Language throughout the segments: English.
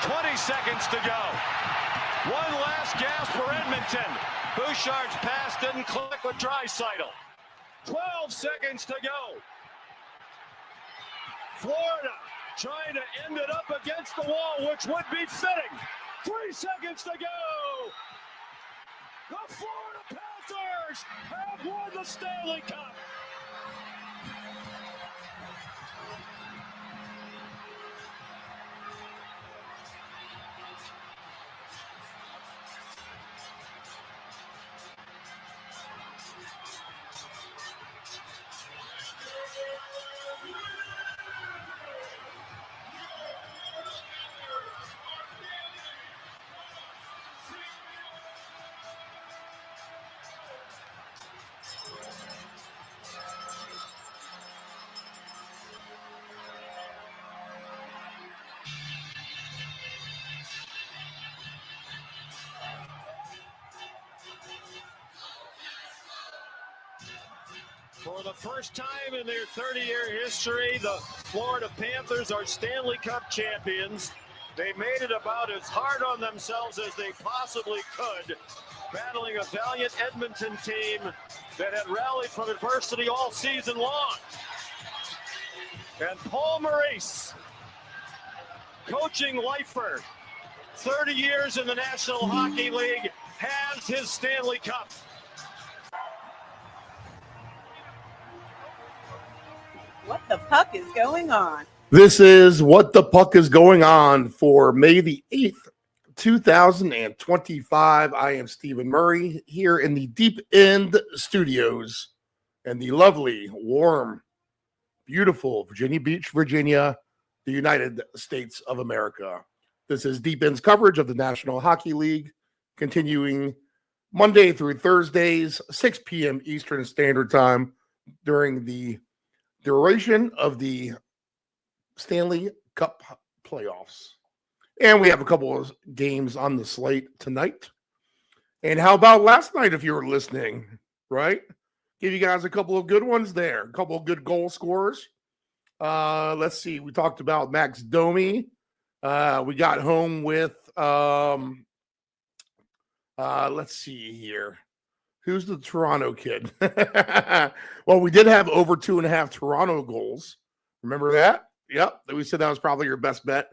20 seconds to go. One last gasp for Edmonton. Bouchard's pass didn't click with Draisaitl. 12 seconds to go. Florida trying to end it up against the wall, which would be fitting. 3 seconds to go. The Florida Panthers have won the Stanley Cup. For the first time in their 30-year history, the Florida Panthers are Stanley Cup champions. They made it about as hard on themselves as they possibly could, battling a valiant Edmonton team that had rallied from adversity all season long. And Paul Maurice, coaching lifer, 30 years in the National Hockey League, has his Stanley Cup. What the puck is going on? This is What the Puck is Going On for May the 8th, 2025. I am Stephen Murray here in the Deep End Studios in the lovely, warm, beautiful Virginia Beach, Virginia, the United States of America. This is Deep End's coverage of the National Hockey League, continuing Monday through Thursdays, 6 p.m. Eastern Standard Time during the duration of the Stanley Cup playoffs. And we have a couple of games on the slate tonight. And how about last night, if you were listening, right? Give you guys a couple of good ones there, a couple of good goal scorers. Let's see. We talked about Max Domi. We got home with, let's see here. Who's the Toronto kid? Well, we did have over 2.5 Toronto goals. Remember that? Yep. We said that was probably your best bet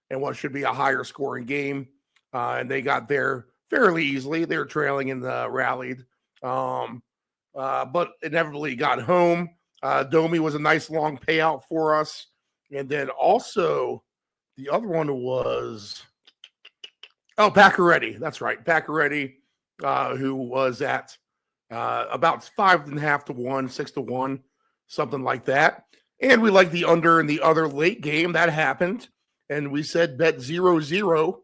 and what should be a higher scoring game. And they got there fairly easily. They were trailing and rallied. But inevitably got home. Domi was a nice long payout for us. And then also the other one was, Pacioretty. That's right. Pacioretty, who was at about 5.5 to 1, 6 to 1, something like that. And we like the under in the other late game. That happened. And we said bet 0-0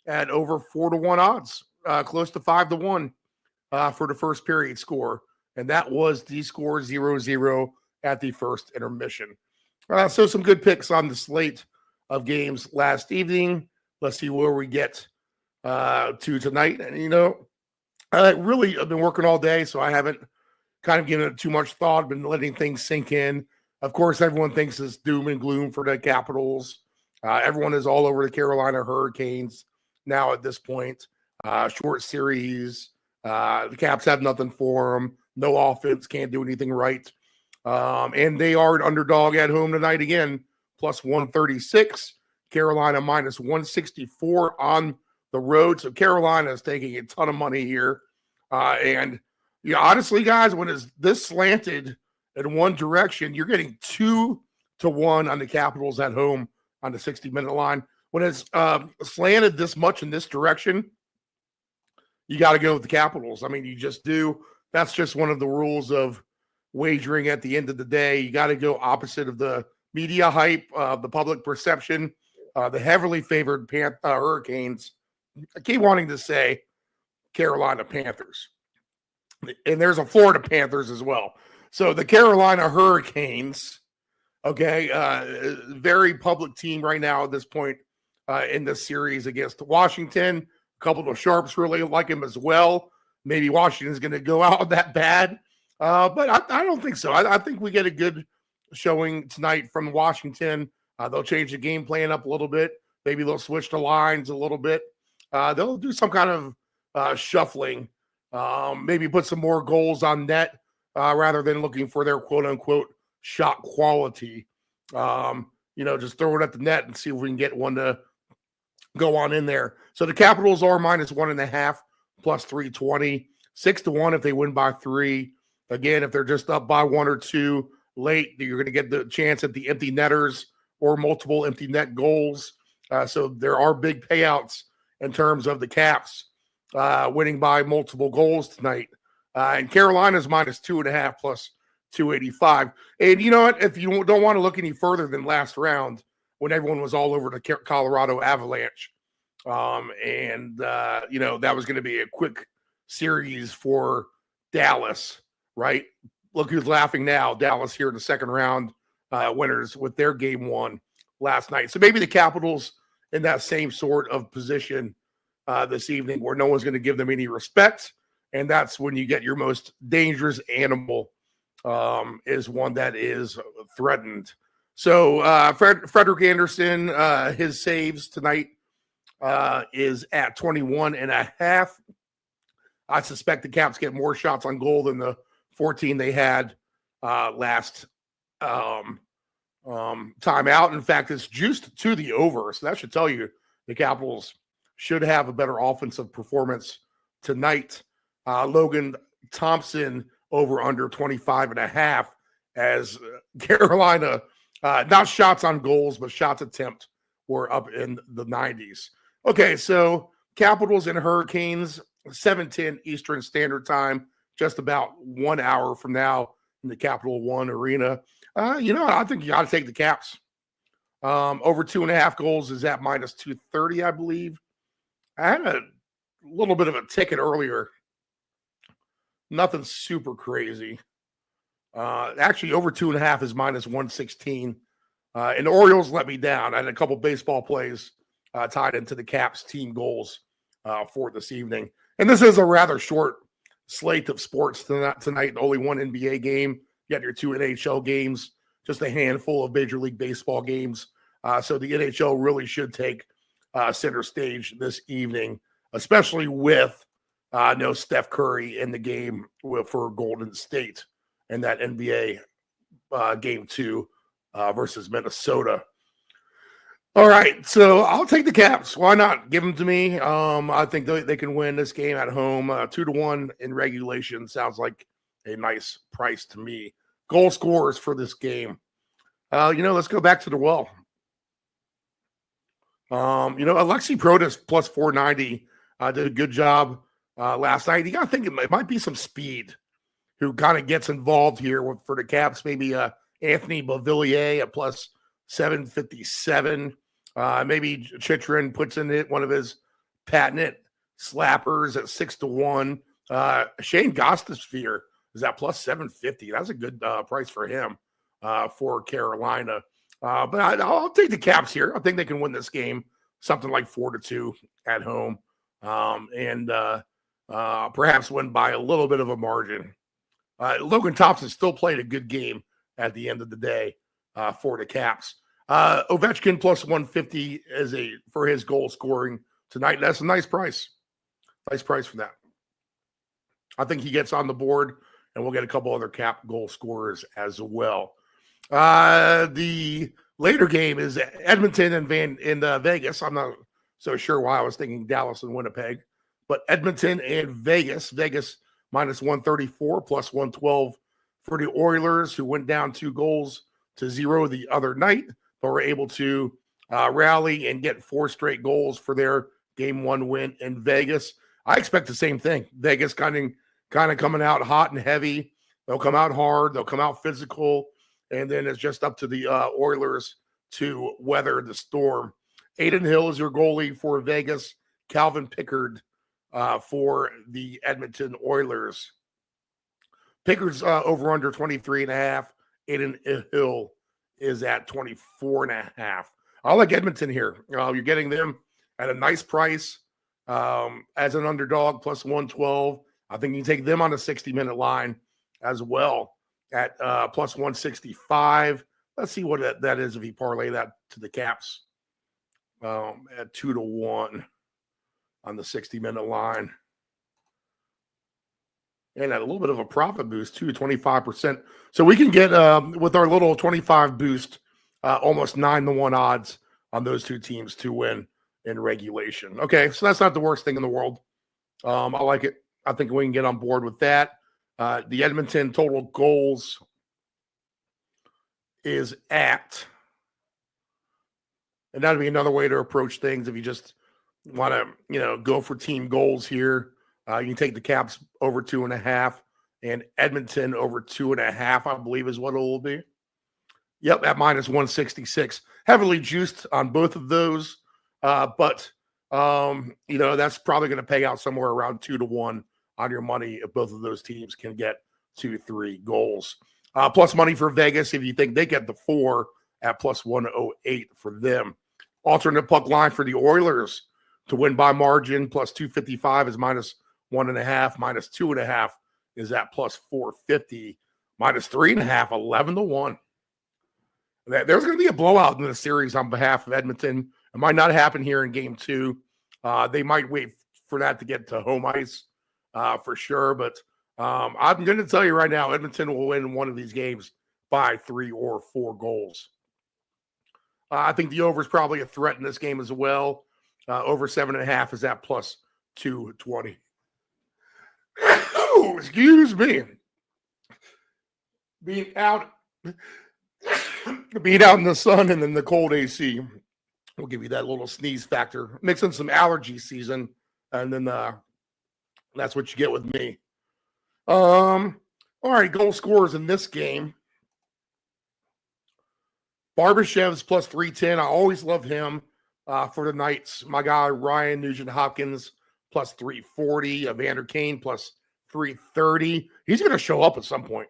at over 4 to 1 odds, close to 5 to 1 for the first period score. And that was the score 0-0 at the first intermission. So some good picks on the slate of games last evening. Let's see where we get to tonight. And, really, I've been working all day, so I haven't kind of given it too much thought, been letting things sink in. Of course, everyone thinks it's doom and gloom for the Capitals. Everyone is all over the Carolina Hurricanes now at this point. Short series. The Caps have nothing for them. No offense, can't do anything right. And they are an underdog at home tonight again, plus 136. Carolina minus 164 on the road. So Carolina is taking a ton of money here. And honestly, guys, when it's this slanted in one direction, you're getting 2 to 1 on the Capitals at home on the 60-minute line. When it's slanted this much in this direction, you got to go with the Capitals. I mean, you just do. That's just one of the rules of wagering at the end of the day. You got to go opposite of the media hype, the public perception, the heavily favored Hurricanes. I keep wanting to say Carolina Panthers. And there's a Florida Panthers as well. So the Carolina Hurricanes, very public team right now at this point in this series against Washington. A couple of Sharps really like him as well. Maybe Washington's going to go out that bad. But I don't think so. I think we get a good showing tonight from Washington. They'll change the game plan up a little bit. Maybe they'll switch the lines a little bit. They'll do some kind of shuffling. Maybe put some more goals on net rather than looking for their quote unquote shot quality. Just throw it at the net and see if we can get one to go on in there. So the Capitals are -1.5 plus 320, 6-1 if they win by 3. Again, if they're just up by 1 or 2 late, you're going to get the chance at the empty netters or multiple empty net goals. So there are big payouts in terms of the Caps winning by multiple goals tonight. And Carolina's -2.5 plus 285. And you know what? If you don't want to look any further than last round, when everyone was all over the Colorado Avalanche, that was going to be a quick series for Dallas, right? Look who's laughing now. Dallas here in the second round winners with their game 1 last night. So maybe the Capitals in that same sort of position this evening where no one's going to give them any respect. And that's when you get your most dangerous animal is one that is threatened. So Frederick Anderson, his saves tonight is at 21.5. I suspect the Caps get more shots on goal than the 14 they had last time out. In fact, it's juiced to the over. So that should tell you the Capitals should have a better offensive performance tonight. Logan Thompson over under 25.5 as Carolina, not shots on goals, but shots attempt were up in the 90s. Okay, so Capitals and Hurricanes, 7:10 Eastern Standard Time, just about 1 hour from now in the Capital One Arena. I think you got to take the Caps. Over 2.5 goals is at -230, I believe. I had a little bit of a ticket earlier. Nothing super crazy. Actually, over 2.5 is -116. And the Orioles let me down. I had a couple baseball plays tied into the Caps team goals for this evening. And this is a rather short slate of sports tonight. Only one NBA game. You got your 2 NHL games, just a handful of Major League Baseball games. So the NHL really should take center stage this evening, especially with no Steph Curry in the game for Golden State and that NBA game 2 versus Minnesota. All right, so I'll take the Caps. Why not? Give them to me. I think they can win this game at home. 2-1 in regulation sounds like a nice price to me. Goal scorers for this game. Let's go back to the well. Alexi Protas plus 490 did a good job last night. You got to think it might be some speed who kind of gets involved here for the Caps. Maybe Anthony Beauvillier at plus 757. Maybe Chychrun puts in it one of his patented slappers at 6-1. Shane Gostisbehere is at plus 750. That's a good price for him for Carolina. But I'll take the Caps here. I think they can win this game, something like 4-2 at home, and perhaps win by a little bit of a margin. Logan Thompson still played a good game at the end of the day for the Caps. Ovechkin plus 150 for his goal scoring tonight. That's a nice price. Nice price for that. I think he gets on the board, and we'll get a couple other Cap goal scorers as well. The later game is Edmonton and Vegas. I'm not so sure why I was thinking Dallas and Winnipeg, but Edmonton and Vegas. Vegas -134 plus 112 for the Oilers, who went down 2-0 the other night, but were able to rally and get 4 straight goals for their game 1 win in Vegas. I expect the same thing. Vegas kind of coming out hot and heavy. They'll come out hard. They'll come out physical. And then it's just up to the Oilers to weather the storm. Aiden Hill is your goalie for Vegas. Calvin Pickard for the Edmonton Oilers. Pickard's over under 23.5. Aiden Hill is at 24.5. I like Edmonton here. You're getting them at a nice price as an underdog, plus 112. I think you can take them on a 60-minute line as well at plus 165. Let's see what that is if you parlay that to the Caps. at 2-1 on the 60-minute line. And a little bit of a profit boost too, 25%. So we can get, with our little 25 boost, almost 9-1 odds on those two teams to win in regulation. Okay, so that's not the worst thing in the world. I like it. I think we can get on board with that. The Edmonton total goals is at, and that'd be another way to approach things if you just want to, go for team goals here. You can take the Caps over 2.5 and Edmonton over 2.5, I believe is what it will be. Yep, at minus 166. Heavily juiced on both of those. But that's probably going to pay out somewhere around 2-1 on your money if both of those teams can get 2-3 goals. Plus money for Vegas if you think they get the 4 at plus 108 for them. Alternate puck line for the Oilers to win by margin, plus 255 is minus 1.5, minus 2.5 is at plus 450, minus 3.5, 11-1. There's going to be a blowout in the series on behalf of Edmonton. It might not happen here in game 2. They might wait for that to get to home ice for sure. But I'm going to tell you right now, Edmonton will win one of these games by 3 or 4 goals. I think the over is probably a threat in this game as well. Over 7.5 is at plus 220. Oh, excuse me. Being out in the sun and in the cold AC will give you that little sneeze factor. Mix in some allergy season, and then that's what you get with me. All right, goal scorers in this game. Barbashev's plus 310. I always love him for the Knights. My guy, Ryan Nugent-Hopkins, plus 340. Evander Kane, plus 330. He's going to show up at some point,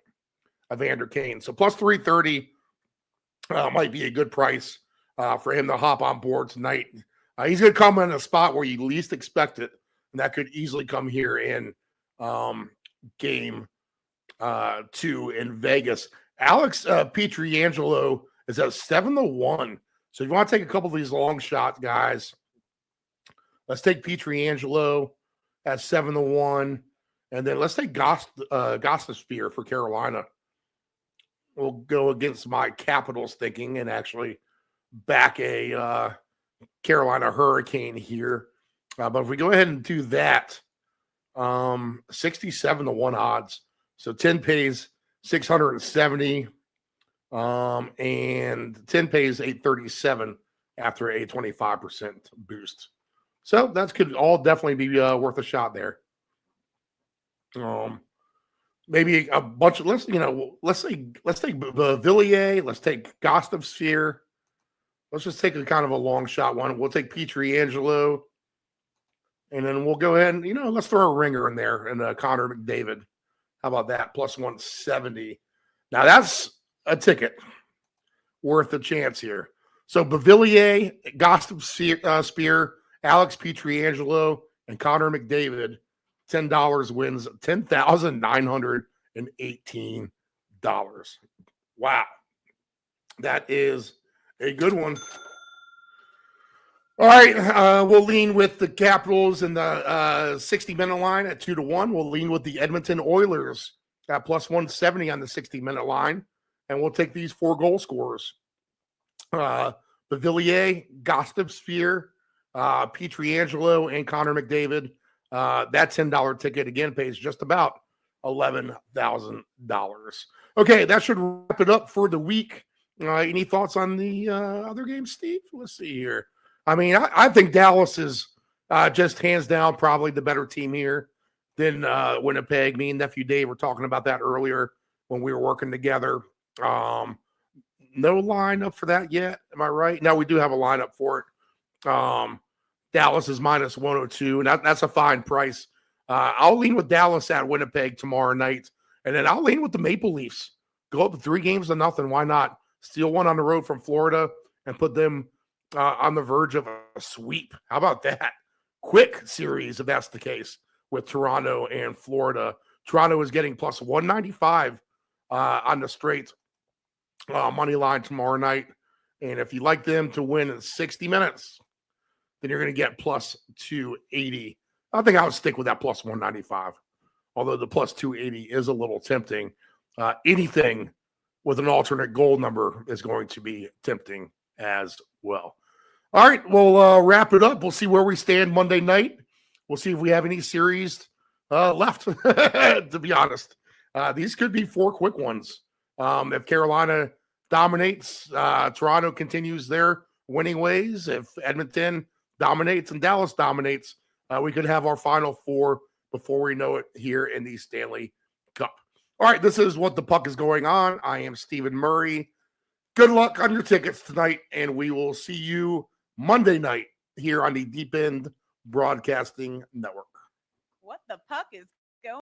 Evander Kane. So plus 330 might be a good price for him to hop on board tonight. He's going to come in a spot where you least expect it, and that could easily come here in game 2 in Vegas. Alex Pietrangelo is at 7-1. So if you want to take a couple of these long shots, guys, let's take Pietrangelo at 7-1. And then let's take Gostisbehere for Carolina. We'll go against my Capitals thinking and actually back a Carolina Hurricane here. But if we go ahead and do that, 67-1 odds. So 10 pays 670. And 10 pays 837 after a 25% boost. So that could all definitely be worth a shot there. Maybe a bunch of let's take Villiers, let's take Gostisbehere. Let's just take a kind of a long shot one. We'll take Pietrangelo, and then we'll go ahead and let's throw a ringer in there and Connor McDavid. How about that? Plus 170. Now that's a ticket worth a chance here. So Beauvillier, Gostisbehere, Alex Pietrangelo, and Connor McDavid, $10 wins $10,918. Wow. That is a good one. All right. We'll lean with the Capitals in the 60-minute line at 2-1. We'll lean with the Edmonton Oilers at plus 170 on the 60-minute line. And we'll take these 4 goal scorers. Beauvillier, Gostisbehere, Pietrangelo, and Connor McDavid. That $10 ticket, again, pays just about $11,000. Okay, that should wrap it up for the week. Any thoughts on the other games, Steve? Let's see here. I mean, I think Dallas is just hands down probably the better team here than Winnipeg. Me and Nephew Dave were talking about that earlier when we were working together. No lineup for that yet. Am I right? No, we do have a lineup for it. Dallas is minus 102, and that's a fine price. I'll lean with Dallas at Winnipeg tomorrow night, and then I'll lean with the Maple Leafs. Go up to 3-0. Why not? Steal one on the road from Florida and put them on the verge of a sweep. How about that? Quick series, if that's the case, with Toronto and Florida. Toronto is getting plus 195 on the straight money line tomorrow night. And if you like them to win in 60 minutes, then you're going to get plus 280. I think I would stick with that plus 195, although the plus 280 is a little tempting. Anything with an alternate goal number is going to be tempting as well. All right, we'll wrap it up. We'll see where we stand Monday night. We'll see if we have any series left, to be honest. These could be 4 quick ones. If Carolina dominates, Toronto continues their winning ways. If Edmonton dominates and Dallas dominates, we could have our final 4 before we know it here in the Stanley Cup. All right, this is What the Puck is Going On. I am Stephen Murray. Good luck on your tickets tonight, and we will see you Monday night here on the Deep End Broadcasting Network. What the Puck is